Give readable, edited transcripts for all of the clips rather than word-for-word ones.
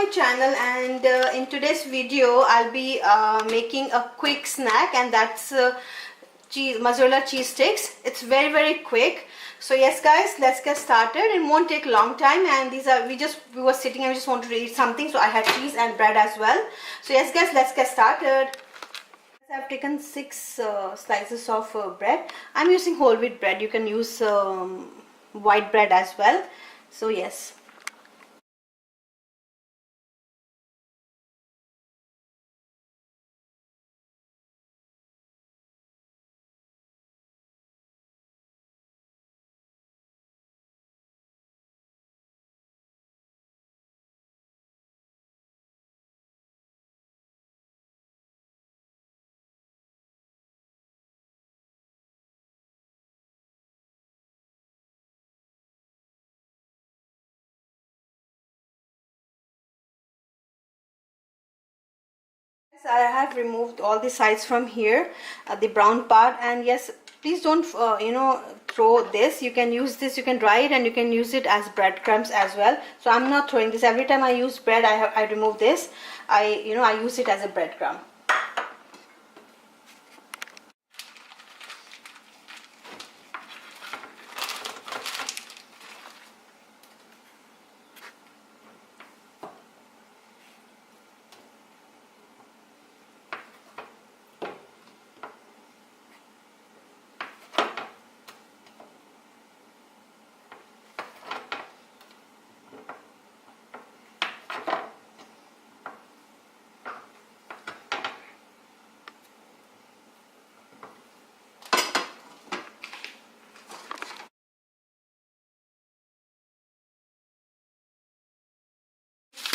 my channel, and in today's video I'll be making a quick snack, and that's mozzarella cheese sticks. It's very quick. So yes guys, let's get started. It won't take a long time, and these are we were sitting and we just wanted to eat something, so I had cheese and bread as well. So yes guys, let's get started. I've taken 6 slices of bread. I'm using whole wheat bread. You can use white bread as well. So yes. I have removed all the sides from here, the brown part, and yes, please don't throw this. You can use this, you can dry it, and you can use it as breadcrumbs as well. So I'm not throwing this. Every time I use bread, I remove this. I use it as a breadcrumb.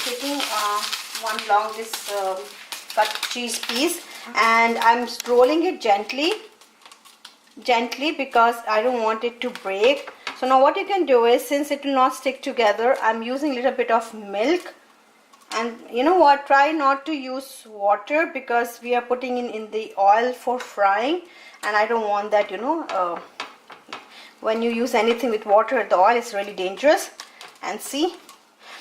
Taking one long this cut cheese piece, and I'm rolling it gently because I don't want it to break. So now what you can do is, since it will not stick together, I'm using a little bit of milk. And you know what, try not to use water because we are putting in the oil for frying, and I don't want that, when you use anything with water at the oil, it's really dangerous. And see,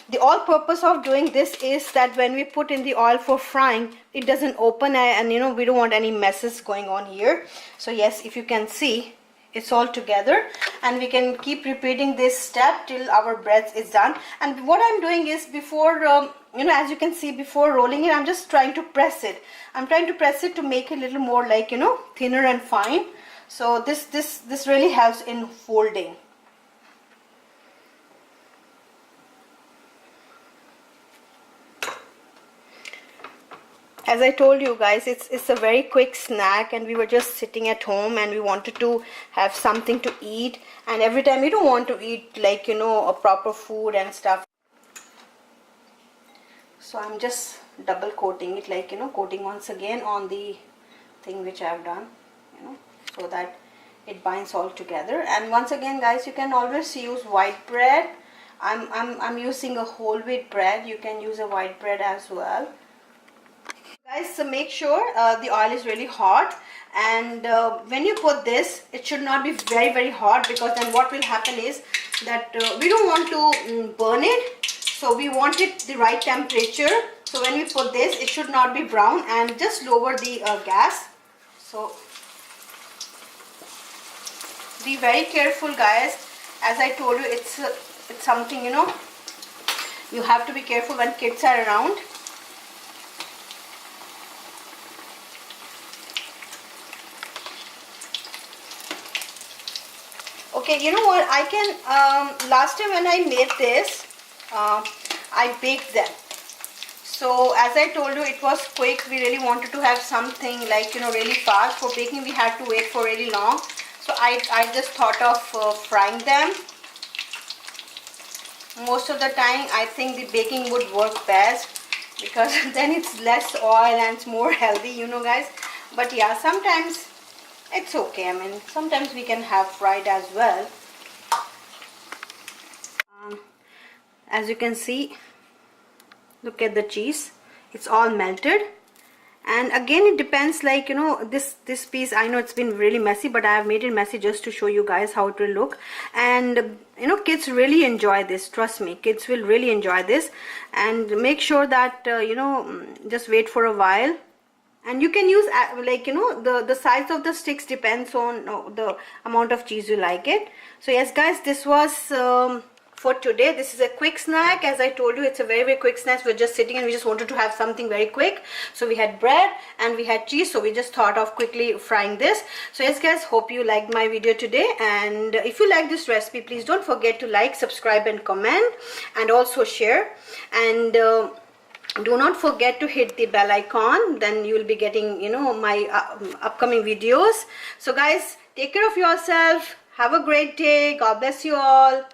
the all purpose of doing this is that when we put in the oil for frying, it doesn't open, and we don't want any messes going on here. So yes, if you can see, it's all together, and we can keep repeating this step till our bread is done. And what I'm doing is, before as you can see, before rolling it, I'm just trying to press it. I'm trying to press it to make it a little more like thinner and fine. So this really helps in folding. As I told you guys, it's a very quick snack, and we were just sitting at home and we wanted to have something to eat, and every time you don't want to eat like a proper food and stuff. So I'm just double coating it, like coating once again on the thing which I have done, so that it binds all together. And once again guys, you can always use white bread. I'm using a whole wheat bread. You can use a white bread as well. Guys, so make sure the oil is really hot, and when you put this, it should not be very hot, because then what will happen is that we don't want to burn it. So we want it the right temperature. So when we put this, it should not be brown, and just lower the gas. So be very careful guys. As I told you, it's something you have to be careful when kids are around. Okay, you know what, I can last time when I made this, I baked them. So as I told you, it was quick. We really wanted to have something like really fast. For baking we had to wait for really long, so I just thought of frying them. Most of the time I think the baking would work best, because then it's less oil and it's more healthy, guys. But yeah, sometimes it's okay. I mean, sometimes we can have fried as well. As you can see, look at the cheese, it's all melted. And again, it depends, like this piece, I know it's been really messy, but I have made it messy just to show you guys how it will look. And you know, kids really enjoy this. Trust me, kids will really enjoy this. And make sure that you know, just wait for a while. And you can use like, you know, the size of the sticks depends on the amount of cheese you like it. So yes guys, this was for today. This is a quick snack. As I told you, it's a very, very quick snack. We're just sitting and we just wanted to have something very quick. So we had bread and we had cheese, so we just thought of quickly frying this. So yes guys, hope you liked my video today. And if you like this recipe, please don't forget to like, subscribe and comment, and also share. And do not forget to hit the bell icon, then you will be getting, you know, my upcoming videos. So guys, take care of yourself. Have a great day. God bless you all.